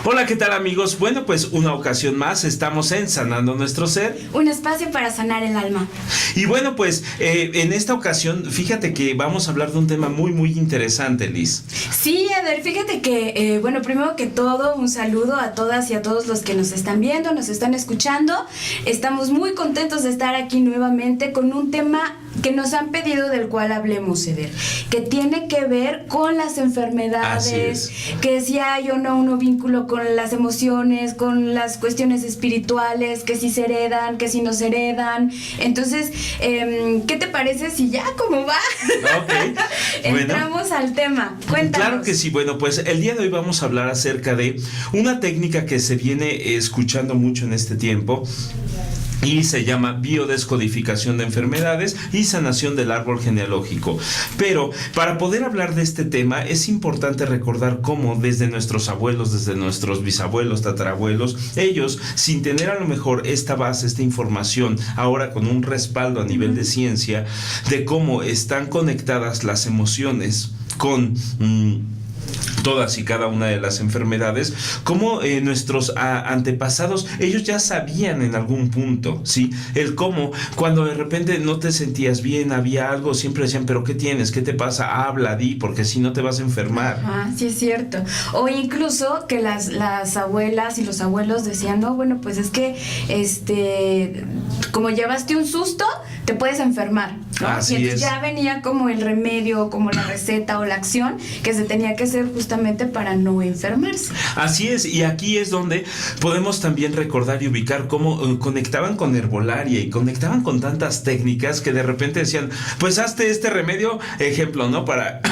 Hola, ¿qué tal, amigos? Bueno, pues una ocasión más estamos en Sanando Nuestro Ser. Un espacio para sanar el alma. Y bueno, pues en esta ocasión, fíjate que vamos a hablar de un tema muy, muy interesante, Liz. Sí, a ver, fíjate que, bueno, primero que todo, un saludo a todas y a todos los que nos están viendo, nos están escuchando. Estamos muy contentos de estar aquí nuevamente con un tema que nos han pedido del cual hablemos, Eder, que tiene que ver con las enfermedades, que si hay o no un vínculo con las emociones, con las cuestiones espirituales, que si se heredan, que si no se heredan. Entonces, ¿qué te parece si ya, cómo va? Ok. Entramos al tema. Cuéntanos. Claro que sí. Bueno, pues el día de hoy vamos a hablar acerca de una técnica que se viene escuchando mucho en este tiempo, y se llama biodescodificación de enfermedades y sanación del árbol genealógico. Pero para poder hablar de este tema es importante recordar cómo desde nuestros abuelos, desde nuestros bisabuelos, tatarabuelos, ellos, sin tener a lo mejor esta base, esta información, ahora con un respaldo a nivel de ciencia, de cómo están conectadas las emociones con todas y cada una de las enfermedades, como nuestros antepasados, ellos ya sabían en algún punto, ¿sí? El cómo, cuando de repente no te sentías bien, había algo, siempre decían, pero ¿qué tienes? ¿Qué te pasa? Habla, di, porque si no te vas a enfermar. Ajá, sí es cierto. O incluso que las abuelas y los abuelos decían, no, bueno, pues es que, como llevaste un susto, te puedes enfermar, ¿no? Así y entonces es. ya venía como el remedio, como la receta o la acción que se tenía que hacer justamente para no enfermarse. Así es, y aquí es donde podemos también recordar y ubicar cómo conectaban con herbolaria y conectaban con tantas técnicas que de repente decían, pues hazte este remedio, ejemplo, ¿no? Para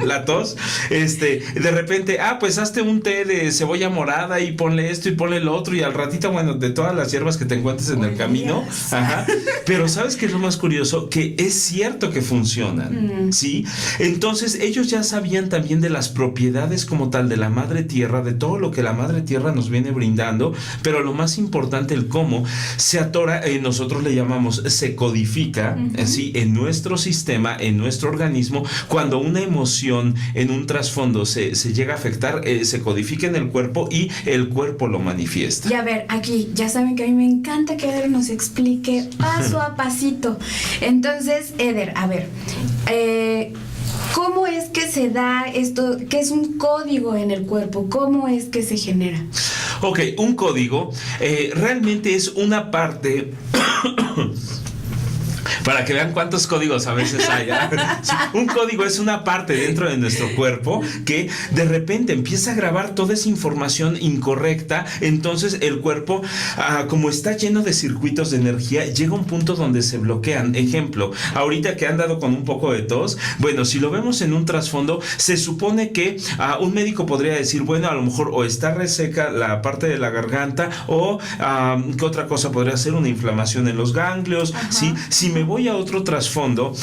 la tos, de repente, pues hazte un té de cebolla morada y ponle esto y ponle lo otro, y al ratito, bueno, de todas las hierbas que te encuentres en el camino, ajá, pero ¿sabes qué es lo más curioso? Que es cierto que funcionan, ¿sí? Entonces ellos ya sabían también de las propiedades como tal de la madre tierra, de todo lo que la madre tierra nos viene brindando, pero lo más importante, el cómo se atora, nosotros le llamamos, se codifica, ¿sí? En nuestro sistema, en nuestro organismo, cuando una emoción en un trasfondo se llega a afectar, se codifica en el cuerpo y el cuerpo lo manifiesta. Y a ver, aquí ya saben que a mí me encanta que Eder nos explique paso a pasito. Entonces, Eder, a ver, ¿cómo es que se da esto? ¿Qué es un código en el cuerpo? ¿Cómo es que se genera? Ok, un código realmente es una parte... Para que vean cuántos códigos a veces hay. Sí, un código es una parte dentro de nuestro cuerpo que de repente empieza a grabar toda esa información incorrecta. Entonces el cuerpo, como está lleno de circuitos de energía, llega a un punto donde se bloquean. Ejemplo, ahorita que han dado con un poco de tos, bueno, si lo vemos en un trasfondo, se supone que un médico podría decir, bueno, a lo mejor o está reseca la parte de la garganta, o ¿qué otra cosa podría ser? Una inflamación en los ganglios. ¿Sí? Si me voy a otro trasfondo,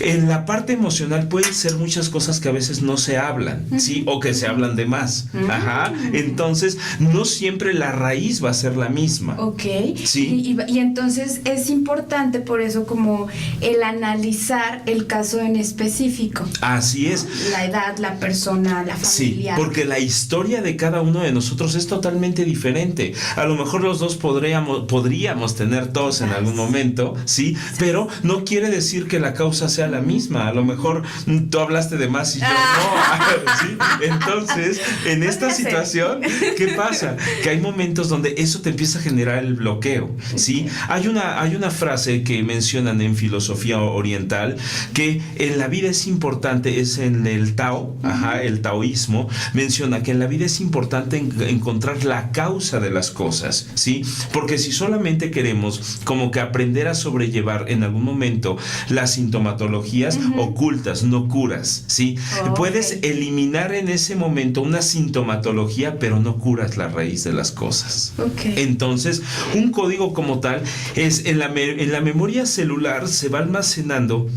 en la parte emocional pueden ser muchas cosas que a veces no se hablan, ¿sí? O que se hablan de más. Ajá. Entonces, no siempre la raíz va a ser la misma. Ok. Sí. Y entonces es importante por eso como el analizar el caso en específico. Así es. La edad, la persona, la familia. Sí, porque la historia de cada uno de nosotros es totalmente diferente. A lo mejor los dos podríamos tener tos en algún momento, ¿sí? Pero no quiere decir que la causa sea la misma. A lo mejor tú hablaste de más y yo no. ¿Sí? Entonces, en esta situación, ¿qué pasa? Que hay momentos donde eso te empieza a generar el bloqueo, ¿sí? Hay una frase que mencionan en filosofía oriental, que en la vida es importante, es en el Tao, el taoísmo, menciona que en la vida es importante encontrar la causa de las cosas, ¿sí? Porque si solamente queremos como que aprender a sobrellevar en algún momento las sintomatologías ocultas, no curas, ¿sí? Puedes eliminar en ese momento una sintomatología, pero no curas la raíz de las cosas. Entonces, un código como tal es en la memoria celular se va almacenando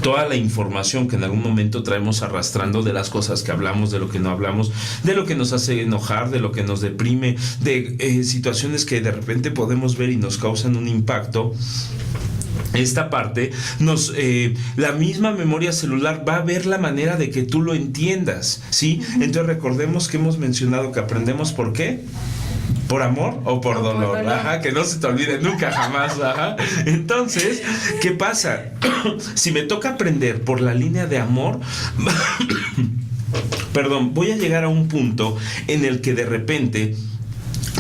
toda la información que en algún momento traemos arrastrando de las cosas que hablamos, de lo que no hablamos, de lo que nos hace enojar, de lo que nos deprime, de situaciones que de repente podemos ver y nos causan un impacto. esta parte la misma memoria celular va a ver la manera de que tú lo entiendas, ¿sí? Entonces recordemos que hemos mencionado que aprendemos ¿por qué? ¿Por amor o por dolor? Ajá, que no se te olvide nunca jamás, ajá. Entonces, ¿qué pasa? Si me toca aprender por la línea de amor, perdón, voy a llegar a un punto en el que de repente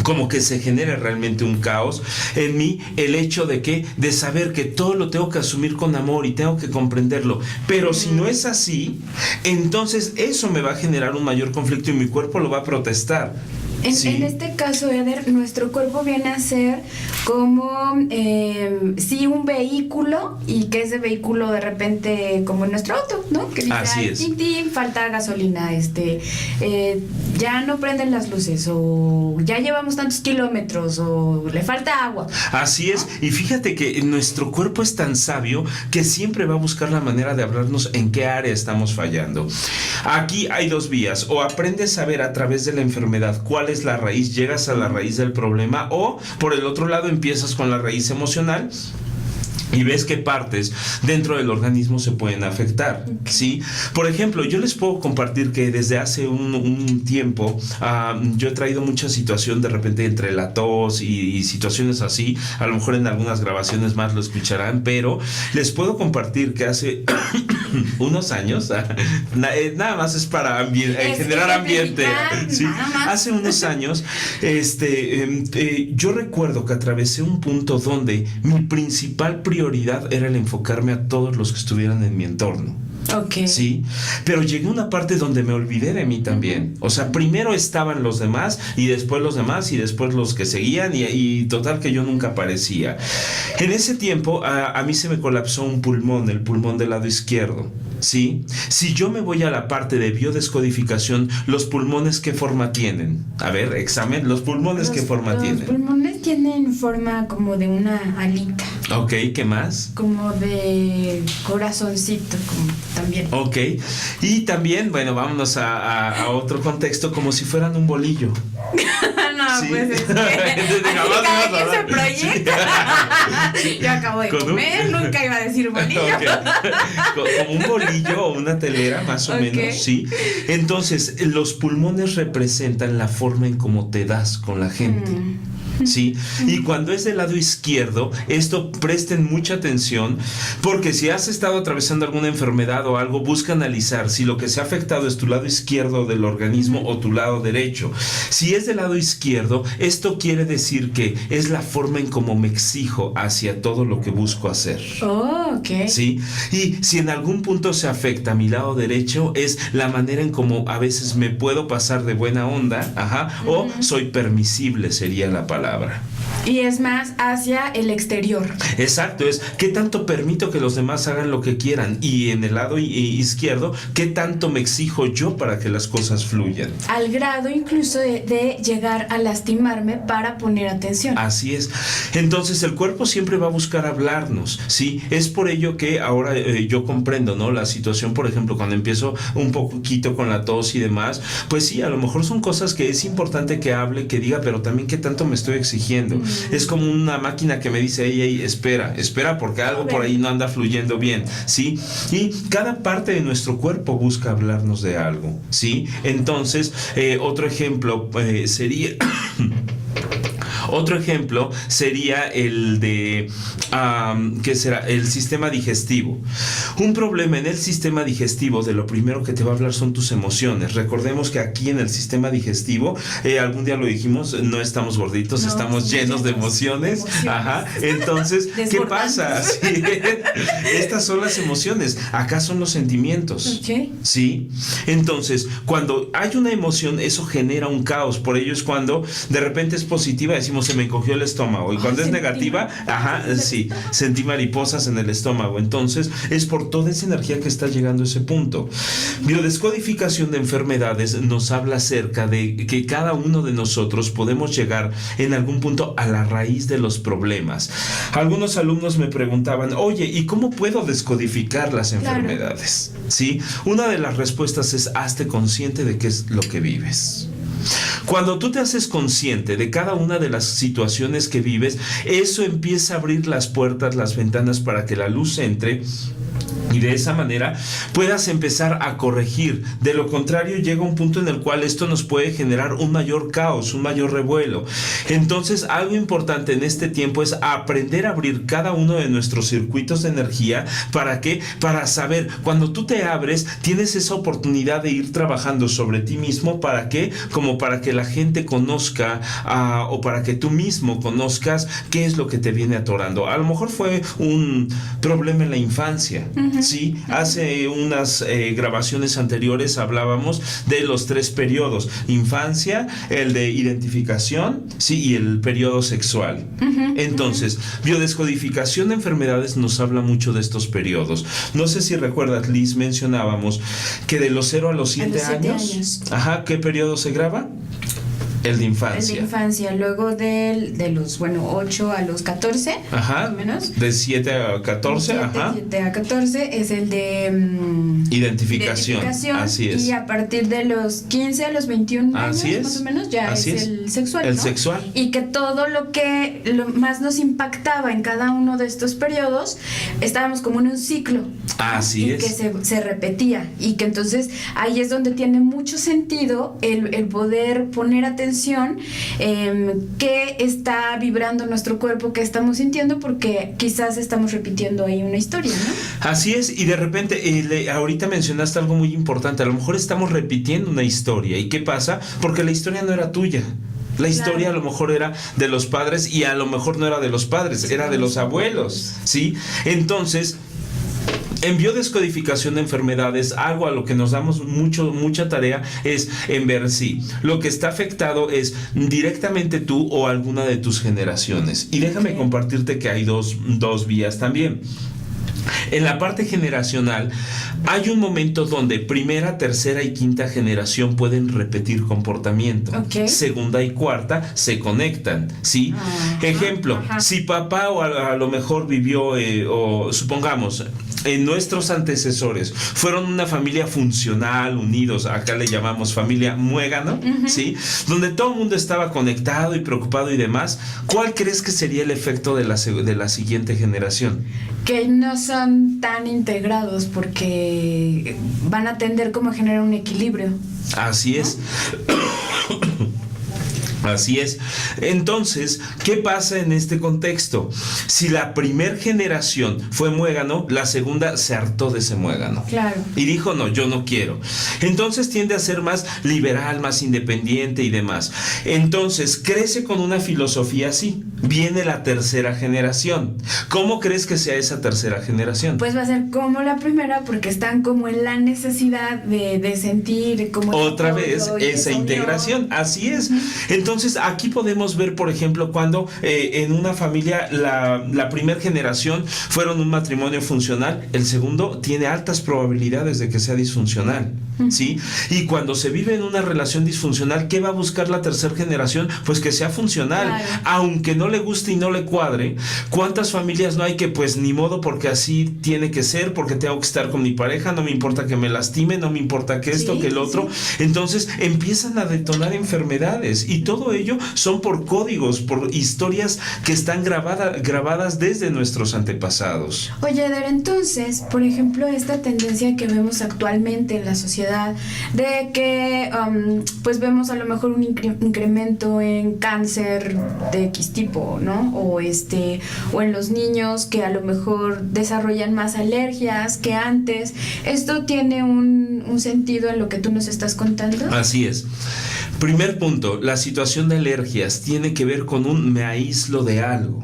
como que se genera realmente un caos en mí, el hecho de saber que todo lo tengo que asumir con amor y tengo que comprenderlo, pero si no es así, entonces eso me va a generar un mayor conflicto y mi cuerpo lo va a protestar. En este caso, Eder, nuestro cuerpo viene a ser como sí, un vehículo, y que ese vehículo de repente, como en nuestro auto, ¿no? Que dice, así es. Tin, falta gasolina, ya no prenden las luces, o ya llevamos tantos kilómetros, o le falta agua. Así es, y fíjate que nuestro cuerpo es tan sabio que siempre va a buscar la manera de hablarnos en qué área estamos fallando. Aquí hay dos vías: o aprendes a ver a través de la enfermedad cuál es la raíz, llegas a la raíz del problema, o por el otro lado empiezas con la raíz emocional y ves qué partes dentro del organismo se pueden afectar, ¿sí? Por ejemplo, yo les puedo compartir que desde hace un tiempo yo he traído mucha situación de repente entre la tos y situaciones así. A lo mejor en algunas grabaciones más lo escucharán, pero les puedo compartir que hace unos años, nada más es para generar ambiente, ¿sí? Hace unos años yo recuerdo que atravesé un punto donde mi principal prioridad era el enfocarme a todos los que estuvieran en mi entorno. Okay. Sí, pero llegué a una parte donde me olvidé de mí también. O sea, primero estaban los demás y después los demás y después los que seguían y total que yo nunca aparecía. En ese tiempo a mí se me colapsó un pulmón, el pulmón del lado izquierdo. ¿Sí? Si yo me voy a la parte de biodescodificación, ¿los pulmones qué forma tienen? A ver, examen, ¿los pulmones qué forma tienen? Los pulmones tienen forma como de una alita. Ok, ¿qué más? Como de corazoncito, como también. Ok, y también, bueno, vámonos a otro contexto, como si fueran un bolillo. No, sí. Pues es que cada quien se proyecta. Sí. Yo acabo de comer, nunca iba a decir bolillo. Okay. Como un bolillo o una telera, más o menos, sí. Entonces, los pulmones representan la forma en cómo te das con la gente. ¿Sí? Y cuando es del lado izquierdo, esto presten mucha atención, porque si has estado atravesando alguna enfermedad o algo, busca analizar si lo que se ha afectado es tu lado izquierdo del organismo o tu lado derecho. Si es del lado izquierdo, esto quiere decir que es la forma en cómo me exijo hacia todo lo que busco hacer. Oh, ok. ¿Sí? Y si en algún punto se afecta mi lado derecho, es la manera en cómo a veces me puedo pasar de buena onda, o soy permisible, sería la palabra. Y es más hacia el exterior. Exacto, es qué tanto permito que los demás hagan lo que quieran, y en el lado izquierdo, qué tanto me exijo yo para que las cosas fluyan. Al grado incluso de llegar a lastimarme para poner atención. Así es. Entonces el cuerpo siempre va a buscar hablarnos, ¿sí? Es por ello que ahora yo comprendo, ¿no? La situación, por ejemplo, cuando empiezo un poquito con la tos y demás, pues sí, a lo mejor son cosas que es importante que hable, que diga, pero también qué tanto me estoy exigiendo. Es como una máquina que me dice, hey, espera porque algo por ahí no anda fluyendo bien, ¿sí? Y cada parte de nuestro cuerpo busca hablarnos de algo, ¿sí? Entonces, otro ejemplo sería... Otro ejemplo sería el de, ¿qué será? El sistema digestivo. Un problema en el sistema digestivo, de lo primero que te va a hablar son tus emociones. Recordemos que aquí en el sistema digestivo, algún día lo dijimos, no estamos gorditos, no, estamos llenos de emociones. Ajá. Entonces, ¿qué pasa? Sí. Estas son las emociones. Acá son los sentimientos. Okay. ¿Sí? Entonces, cuando hay una emoción, eso genera un caos. Por ello es cuando de repente es positiva, decimos, se me encogió el estómago, y cuando es negativa, sí, sentí mariposas en el estómago. Entonces es por toda esa energía que está llegando a ese punto. Biodescodificación de enfermedades nos habla acerca de que cada uno de nosotros podemos llegar en algún punto a la raíz de los problemas. Algunos alumnos me preguntaban, oye, ¿y cómo puedo descodificar las enfermedades? Claro. ¿Sí? Una de las respuestas es: hazte consciente de qué es lo que vives. Cuando tú te haces consciente de cada una de las situaciones que vives, eso empieza a abrir las puertas, las ventanas para que la luz entre. Y de esa manera puedas empezar a corregir. De lo contrario, llega un punto en el cual esto nos puede generar un mayor caos, un mayor revuelo. Entonces, algo importante en este tiempo es aprender a abrir cada uno de nuestros circuitos de energía. ¿Para qué? Para saber, cuando tú te abres, tienes esa oportunidad de ir trabajando sobre ti mismo. ¿Para qué? Como para que la gente conozca o para que tú mismo conozcas qué es lo que te viene atorando. A lo mejor fue un problema en la infancia. Sí, hace unas grabaciones anteriores hablábamos de los 3 periodos: infancia, el de identificación, sí, y el periodo sexual. Entonces, biodescodificación de enfermedades nos habla mucho de estos periodos. No sé si recuerdas, Liz, mencionábamos que de los 0 a los 7 años. Ajá, ¿qué periodo se graba? El de infancia. El de infancia, luego de los, 8 a los 14, ajá, más o menos. De 7 a 14, ajá. 7 a 14 es el de identificación. Así es. Y a partir de los 15 a los 21 así años, es. Más o menos, ya así es el sexual, el ¿no? sexual. Y que todo lo más nos impactaba en cada uno de estos periodos, estábamos como en un ciclo. Así es. Y que se repetía. Y que entonces ahí es donde tiene mucho sentido el poder poner atención qué está vibrando nuestro cuerpo, qué estamos sintiendo, porque quizás estamos repitiendo ahí una historia, ¿no? Así es, y de repente, ahorita mencionaste algo muy importante, a lo mejor estamos repitiendo una historia. ¿Y qué pasa? Porque la historia no era tuya. La historia, claro, a lo mejor era de los padres, y a lo mejor no era de los padres, era de los abuelos, ¿sí? Entonces, en biodescodificación de enfermedades, algo a lo que nos damos mucha tarea es en ver si lo que está afectado es directamente tú o alguna de tus generaciones. Y déjame compartirte que hay dos vías también. En la parte generacional hay un momento donde primera, tercera y quinta generación pueden repetir comportamiento. Segunda y cuarta se conectan, ¿sí? Ejemplo, si papá o a lo mejor vivió, o supongamos, nuestros antecesores fueron una familia funcional, unidos, acá le llamamos familia muégano, ¿sí? Donde todo el mundo estaba conectado y preocupado y demás. ¿Cuál crees que sería el efecto de la siguiente generación? Que no son tan integrados, porque van a tender como a generar un equilibrio. Así es. Así es. Entonces, ¿qué pasa en este contexto? Si la primer generación fue muégano, la segunda se hartó de ese muégano. Claro. Y dijo, no, yo no quiero. Entonces tiende a ser más liberal, más independiente y demás. Entonces, crece con una filosofía así. Viene la tercera generación. ¿Cómo crees que sea esa tercera generación? Pues va a ser como la primera, porque están como en la necesidad de sentir como otra vez esa integración. Así es. Entonces, aquí podemos ver, por ejemplo, cuando en una familia la primera generación fueron un matrimonio funcional, el segundo tiene altas probabilidades de que sea disfuncional, ¿sí? Y cuando se vive en una relación disfuncional, ¿qué va a buscar la tercera generación? Pues que sea funcional, claro. Aunque no le guste y no le cuadre. ¿Cuántas familias no hay que pues ni modo, porque así tiene que ser, porque tengo que estar con mi pareja, no me importa que me lastime, no me importa que esto, que el otro? Entonces empiezan a detonar enfermedades, y todo ello son por códigos, por historias que están grabadas desde nuestros antepasados. Oye, Eder, entonces, por ejemplo, esta tendencia que vemos actualmente en la sociedad de que pues vemos a lo mejor un incremento en cáncer de X tipo, ¿no? O en los niños que a lo mejor desarrollan más alergias que antes. ¿Esto tiene un sentido en lo que tú nos estás contando? Así es. Primer punto, la situación de alergias tiene que ver con un me aíslo de algo.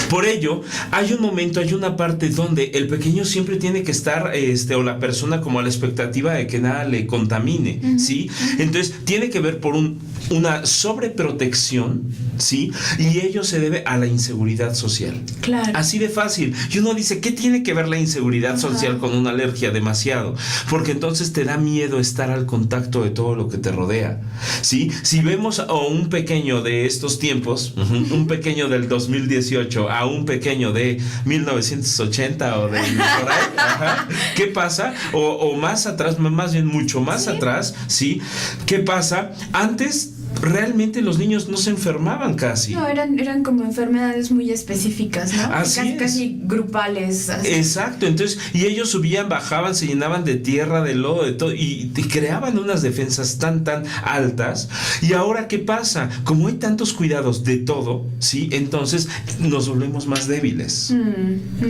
Por ello, hay un momento, hay una parte donde el pequeño siempre tiene que estar, o la persona, como a la expectativa de que nada le contamine, ¿sí? Entonces, tiene que ver por una sobreprotección, ¿sí? Y ello se debe a la inseguridad social. Claro. Así de fácil. Y uno dice, ¿qué tiene que ver la inseguridad social con una alergia? Demasiado. Porque entonces te da miedo estar al contacto de todo lo que te rodea, ¿sí? Si vemos a un pequeño de estos tiempos, un pequeño del 2018 a un pequeño de 1980 o de por ahí, ¿qué pasa? O más atrás, más bien mucho más atrás, ¿sí? ¿Qué pasa? Antes realmente los niños no se enfermaban casi. No, eran como enfermedades muy específicas, ¿no? Casi grupales. Así. Exacto, entonces, y ellos subían, bajaban, se llenaban de tierra, de lodo, de todo, y creaban unas defensas tan altas. Y ahora, ¿qué pasa? Como hay tantos cuidados de todo, ¿sí? Entonces nos volvemos más débiles.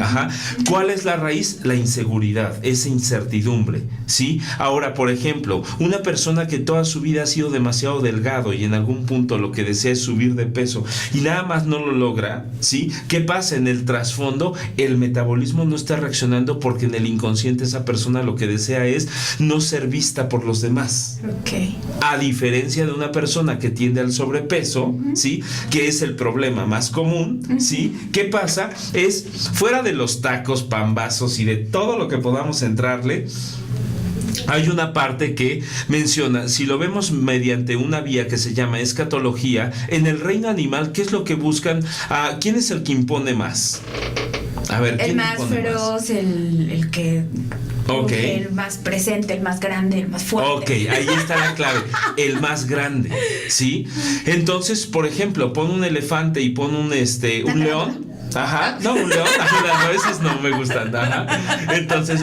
Ajá. ¿Cuál es la raíz? La inseguridad, esa incertidumbre, ¿sí? Ahora, por ejemplo, una persona que toda su vida ha sido demasiado delgado y en algún punto lo que desea es subir de peso y nada más no lo logra, ¿sí? ¿Qué pasa? En el trasfondo, el metabolismo no está reaccionando porque en el inconsciente esa persona lo que desea es no ser vista por los demás. Okay. A diferencia de una persona que tiende al sobrepeso, ¿sí? Que es el problema más común, ¿sí? ¿Qué pasa? Es fuera de los tacos, pambazos y de todo lo que podamos entrarle. Hay una parte que menciona, si lo vemos mediante una vía que se llama escatología, en el reino animal, ¿qué es lo que buscan? ¿Quién es el que impone más? A ver, ¿quién el más feroz, más? El que... Okay. El más presente, el más grande, el más fuerte. Ok, ahí está la clave, el más grande, ¿sí? Entonces, por ejemplo, pon un elefante y pon un león. Ajá, no, un león, las veces no me gustan. Ajá. Entonces,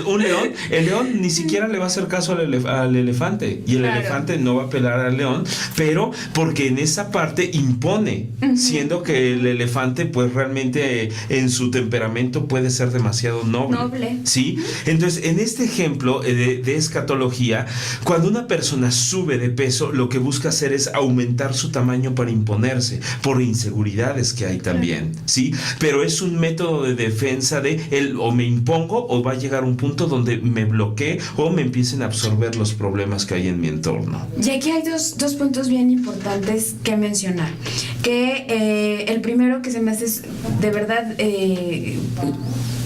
el león ni siquiera le va a hacer caso al elefante. Y el elefante no va a pelar al león, pero porque en esa parte impone, siendo que el elefante, pues realmente en su temperamento puede ser demasiado noble. ¿Sí? Entonces, en este ejemplo de escatología, cuando una persona sube de peso, lo que busca hacer es aumentar su tamaño para imponerse, por inseguridades que hay también, ¿sí? Pero es un método de defensa de o me impongo o va a llegar un punto donde me bloquee o me empiecen a absorber los problemas que hay en mi entorno. Y aquí hay dos puntos bien importantes que mencionar. Que el primero que se me hace de verdad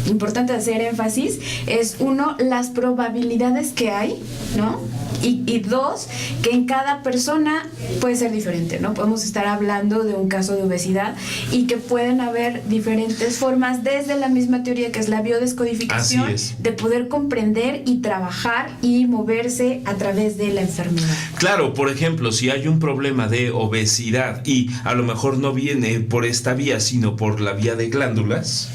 importante hacer énfasis es uno, las probabilidades que hay, ¿no? Y dos, que en cada persona puede ser diferente, ¿no? Podemos estar hablando de un caso de obesidad y que pueden haber diferentes formas desde la misma teoría que es la biodescodificación de poder comprender y trabajar y moverse a través de la enfermedad. Claro, por ejemplo, si hay un problema de obesidad y a lo mejor no viene por esta vía, sino por la vía de glándulas,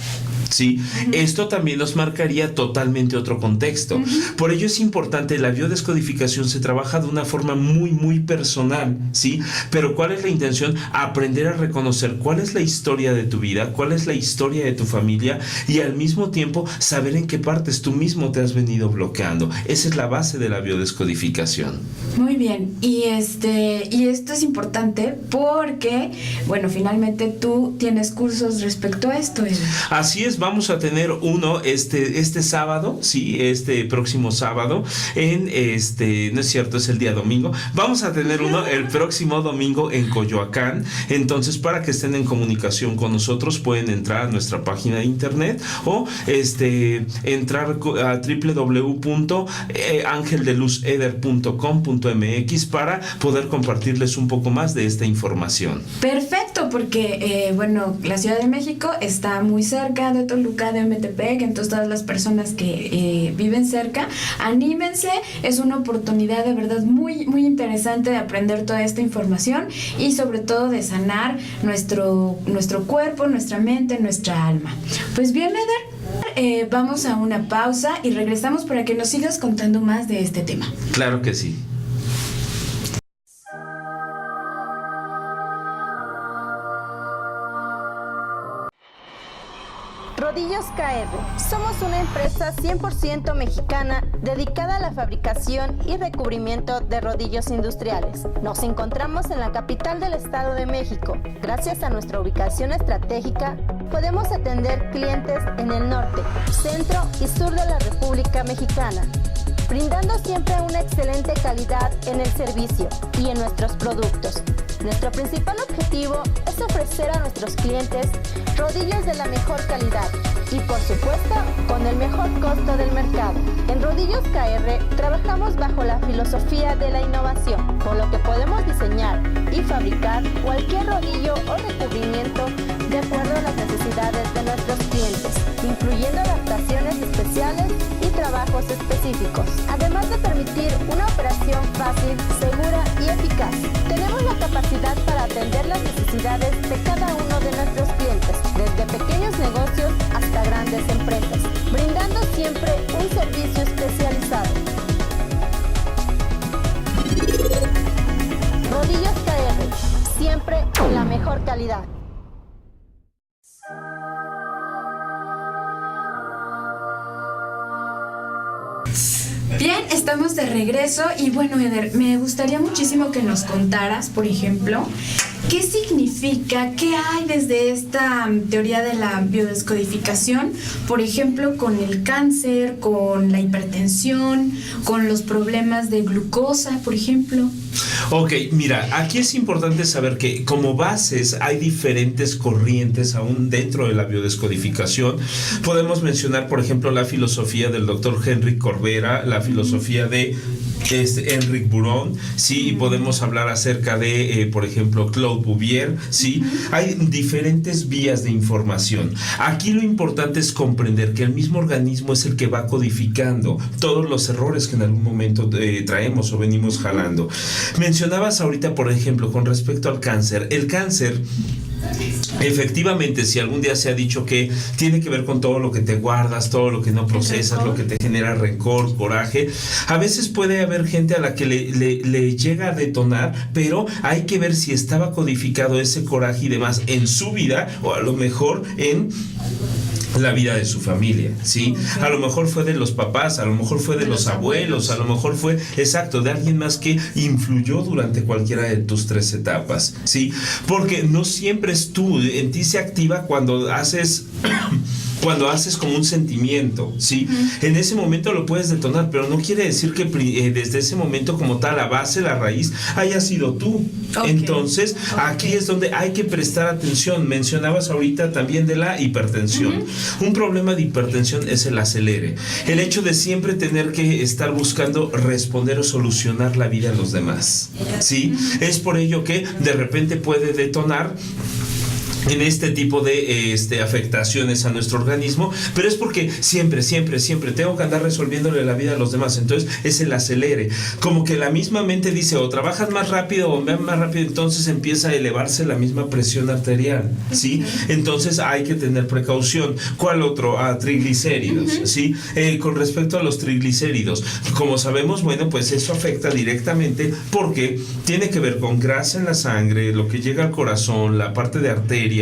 ¿sí? Esto también nos marcaría totalmente otro contexto. Por ello es importante, la biodescodificación se trabaja de una forma muy personal, ¿sí? Pero ¿cuál es la intención? Aprender a reconocer cuál es la historia de tu vida, cuál es la historia de tu familia y al mismo tiempo saber en qué partes tú mismo te has venido bloqueando. Esa es la base de la biodescodificación. Muy bien. Y esto es importante porque, bueno, finalmente tú tienes cursos respecto a esto. Así es. Vamos a tener uno este sábado, sí, este próximo sábado, no es cierto, es el día domingo. Vamos a tener uno el próximo domingo en Coyoacán. Entonces, para que estén en comunicación con nosotros, pueden entrar a nuestra página de internet o entrar a www.angeldeluzeder.com.mx para poder compartirles un poco más de esta información. Perfecto, porque la Ciudad de México está muy cerca de Toluca, de Metepec, entonces todas las personas que viven cerca, anímense, es una oportunidad de verdad muy interesante de aprender toda esta información y sobre todo de sanar nuestro cuerpo, nuestra mente, nuestra alma. Pues bien, Eder, vamos a una pausa y regresamos para que nos sigas contando más de este tema. Claro que sí. Rodillos KR. Somos una empresa 100% mexicana dedicada a la fabricación y recubrimiento de rodillos industriales. Nos encontramos en la capital del Estado de México. Gracias a nuestra ubicación estratégica, podemos atender clientes en el norte, centro y sur de la República Mexicana, brindando siempre una excelente calidad en el servicio y en nuestros productos. Nuestro principal objetivo es ofrecer a nuestros clientes rodillos de la mejor calidad y, por supuesto, con el mejor costo del mercado. En Rodillos KR trabajamos bajo la filosofía de la innovación, por lo que podemos diseñar y fabricar cualquier rodillo o recubrimiento de acuerdo a las necesidades de nuestros clientes, incluyendo adaptaciones especiales y trabajos específicos, además de permitir una operación fácil, segura y eficaz. Tenemos la capacidad atender las necesidades de cada uno de nuestros clientes, desde pequeños negocios hasta grandes empresas, brindando siempre un servicio especializado. Rodillos KR, siempre con la mejor calidad. Bien, estamos de regreso y bueno, Eder, me gustaría muchísimo que nos contaras, por ejemplo, qué significa, qué hay desde esta teoría de la biodescodificación, por ejemplo, con el cáncer, con la hipertensión, con los problemas de glucosa, por ejemplo. Ok, mira, aquí es importante saber que como bases hay diferentes corrientes aún dentro de la biodescodificación. Podemos mencionar, por ejemplo, la filosofía del doctor Henrik Corbera, la filosofía de Enric Buron, sí, y podemos hablar acerca de, por ejemplo, Claude Bouvier, sí. Hay diferentes vías de información. Aquí lo importante es comprender que el mismo organismo es el que va codificando todos los errores que en algún momento traemos o venimos jalando. Mencionabas ahorita, por ejemplo, con respecto al cáncer. El cáncer, efectivamente, si algún día se ha dicho que tiene que ver con todo lo que te guardas, todo lo que no procesas, lo que te genera rencor, coraje, a veces puede haber gente a la que le llega a detonar, pero hay que ver si estaba codificado ese coraje y demás en su vida o a lo mejor en la vida de su familia, ¿sí? A lo mejor fue de los papás, a lo mejor fue de los abuelos, a lo mejor fue, exacto, de alguien más que influyó durante cualquiera de tus 3 etapas, ¿sí? Porque no siempre es tú, en ti se activa cuando haces como un sentimiento, ¿sí? En ese momento lo puedes detonar, pero no quiere decir que desde ese momento como tal, la base, la raíz, haya sido tú. Entonces, aquí es donde hay que prestar atención. Mencionabas ahorita también de la hipertensión. Un problema de hipertensión es el acelere. El hecho de siempre tener que estar buscando responder o solucionar la vida de los demás, ¿sí? Es por ello que de repente puede detonar en este tipo de afectaciones a nuestro organismo, pero es porque siempre tengo que andar resolviéndole la vida a los demás. Entonces es el acelere, como que la misma mente dice o trabajas más rápido o más rápido, entonces empieza a elevarse la misma presión arterial, ¿sí? Entonces hay que tener precaución. ¿Cuál otro? Triglicéridos, ¿sí? Con respecto a los triglicéridos, como sabemos, bueno, pues eso afecta directamente porque tiene que ver con grasa en la sangre, lo que llega al corazón, la parte de arteria.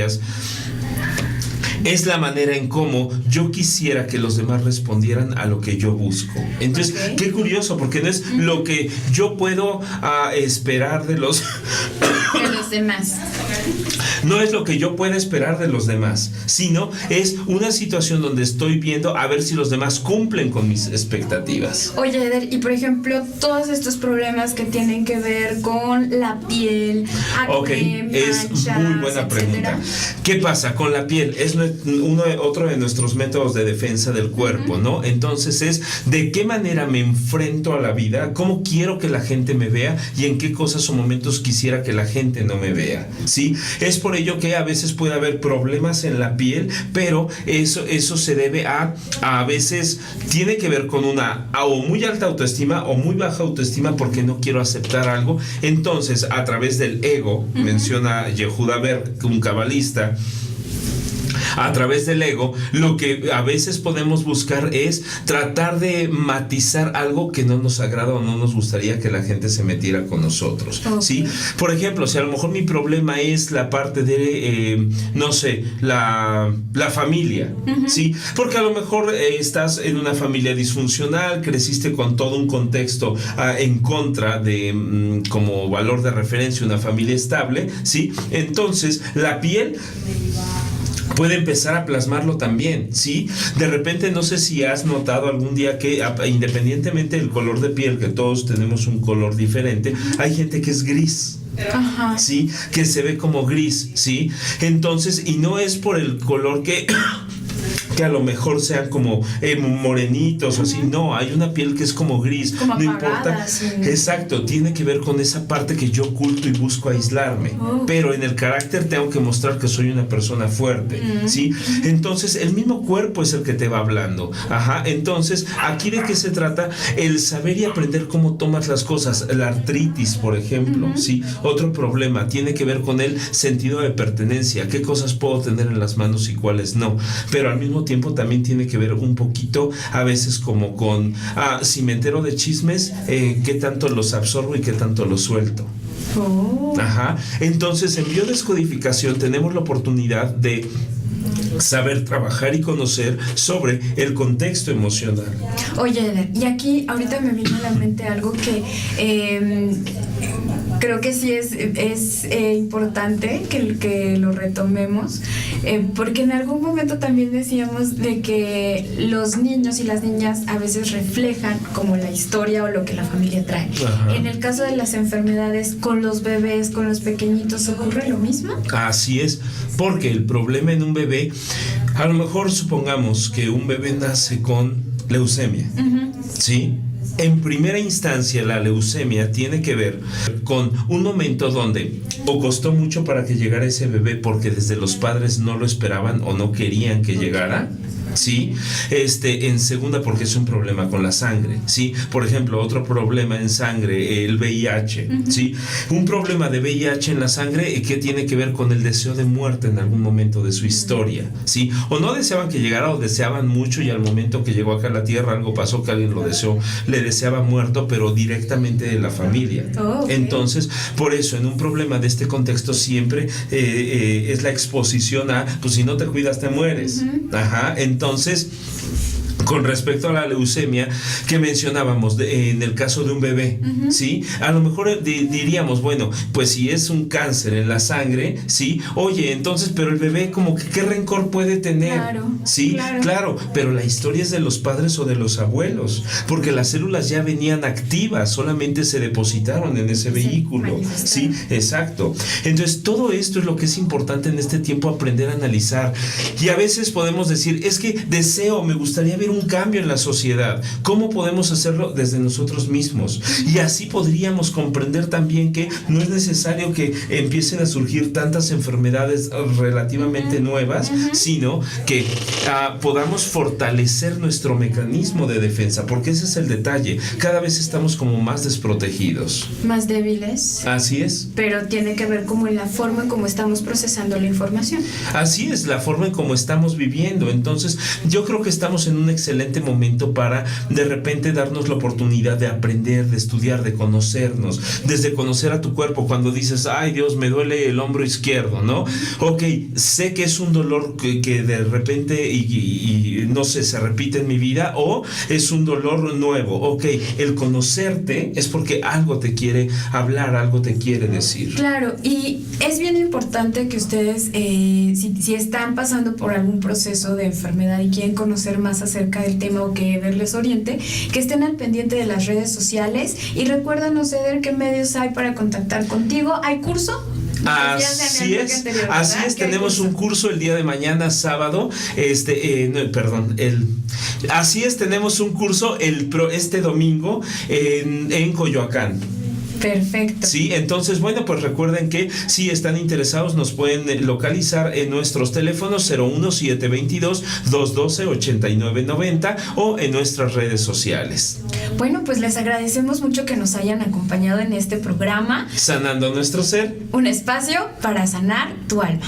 Es la manera en cómo yo quisiera que los demás respondieran a lo que yo busco. Entonces, qué curioso, porque no es lo que yo puedo esperar de los demás. No es lo que yo pueda esperar de los demás, sino es una situación donde estoy viendo a ver si los demás cumplen con mis expectativas. Oye, Eder, y por ejemplo, todos estos problemas que tienen que ver con la piel, acné, es manchas, muy buena pregunta. ¿Qué pasa con la piel? Es otro de nuestros métodos de defensa del cuerpo, ¿no? Entonces es de qué manera me enfrento a la vida, cómo quiero que la gente me vea y en qué cosas o momentos quisiera que la gente no me vea, ¿sí? Es por ello que a veces puede haber problemas en la piel, pero eso se debe a veces tiene que ver con una o muy alta autoestima o muy baja autoestima porque no quiero aceptar algo. Entonces, a través del ego, menciona Yehuda Berg, un cabalista, a través del ego, lo que a veces podemos buscar es tratar de matizar algo que no nos agrada o no nos gustaría que la gente se metiera con nosotros, ¿sí? Por ejemplo, si a lo mejor mi problema es la parte de, no sé, la familia, ¿sí? Porque a lo mejor estás en una familia disfuncional, creciste con todo un contexto en contra de, como valor de referencia, una familia estable, ¿sí? Entonces, la piel puede empezar a plasmarlo también, ¿sí? De repente, no sé si has notado algún día que independientemente del color de piel, que todos tenemos un color diferente, hay gente que es gris. ¿Sí? Que se ve como gris, ¿sí? Entonces, y no es por el color que que a lo mejor sean como morenitos o así. No, hay una piel que es como gris. Como no apagada, importa. sí. Exacto, tiene que ver con esa parte que yo oculto y busco aislarme. Pero en el carácter tengo que mostrar que soy una persona fuerte, ¿sí? Entonces, el mismo cuerpo es el que te va hablando. Ajá. Entonces, ¿aquí de qué se trata? El saber y aprender cómo tomas las cosas. La artritis, por ejemplo, ¿sí? Otro problema tiene que ver con el sentido de pertenencia. ¿Qué cosas puedo tener en las manos y cuáles no? Pero al mismo tiempo también tiene que ver un poquito, a veces como con, si me entero de chismes, qué tanto los absorbo y qué tanto los suelto. Ajá. Entonces, en biodescodificación tenemos la oportunidad de saber trabajar y conocer sobre el contexto emocional. Oye, Eder, y aquí ahorita me vino a la mente algo que creo que sí es importante que lo retomemos, porque en algún momento también decíamos de que los niños y las niñas a veces reflejan como la historia o lo que la familia trae. Ajá. En el caso de las enfermedades, con los bebés, con los pequeñitos, ¿ocurre lo mismo? Así es, porque el problema en un bebé, a lo mejor supongamos que un bebé nace con leucemia, ¿sí? En primera instancia, la leucemia tiene que ver con un momento donde o costó mucho para que llegara ese bebé porque desde los padres no lo esperaban o no querían que llegara, ¿sí? En segunda, porque es un problema con la sangre, ¿sí? Por ejemplo, otro problema en sangre, el VIH, ¿sí? Un problema de VIH en la sangre que tiene que ver con el deseo de muerte en algún momento de su historia, ¿sí? O no deseaban que llegara o deseaban mucho y al momento que llegó acá a la tierra algo pasó que alguien lo deseó, le deseaba muerto, pero directamente de la familia. Okay. Entonces, por eso, en un problema de este contexto siempre es la exposición a, pues si no te cuidas te mueres. Ajá. Entonces, con respecto a la leucemia que mencionábamos en el caso de un bebé, ¿sí? A lo mejor diríamos, bueno, pues si es un cáncer en la sangre, ¿sí? Oye, entonces, pero el bebé como que ¿qué rencor puede tener? Claro, ¿sí? Claro, pero la historia es de los padres o de los abuelos, porque las células ya venían activas, solamente se depositaron en ese vehículo, ¿sí? Exacto. Entonces, todo esto es lo que es importante en este tiempo aprender a analizar. Y a veces podemos decir, es que me gustaría ver un cambio en la sociedad. ¿Cómo podemos hacerlo? Desde nosotros mismos. Y así podríamos comprender también que no es necesario que empiecen a surgir tantas enfermedades relativamente nuevas, sino que podamos fortalecer nuestro mecanismo de defensa, porque ese es el detalle. Cada vez estamos como más desprotegidos. Más débiles. Así es. Pero tiene que ver como en la forma en cómo estamos procesando la información. Así es, la forma en cómo estamos viviendo. Entonces, yo creo que estamos en un excelente momento para de repente darnos la oportunidad de aprender, de estudiar, de conocernos, desde conocer a tu cuerpo. Cuando dices, ay Dios, me duele el hombro izquierdo, ¿no? Ok, sé que es un dolor que de repente y no sé, se repite en mi vida, o es un dolor nuevo. Ok, el conocerte es porque algo te quiere hablar, algo te quiere decir. Claro, y es bien importante que ustedes, si están pasando por algún proceso de enfermedad y quieren conocer más acerca del tema o que Eder les oriente, que estén al pendiente de las redes sociales. Y recuérdanos, Eder, qué medios hay para contactar contigo. ¿Hay curso? Así es, tenemos un curso el día de mañana, sábado, así es, tenemos un curso este domingo en Coyoacán. Perfecto. Sí, entonces, bueno, pues recuerden que si están interesados nos pueden localizar en nuestros teléfonos 01722-212-8990 o en nuestras redes sociales. Bueno, pues les agradecemos mucho que nos hayan acompañado en este programa. Sanando nuestro ser. Un espacio para sanar tu alma.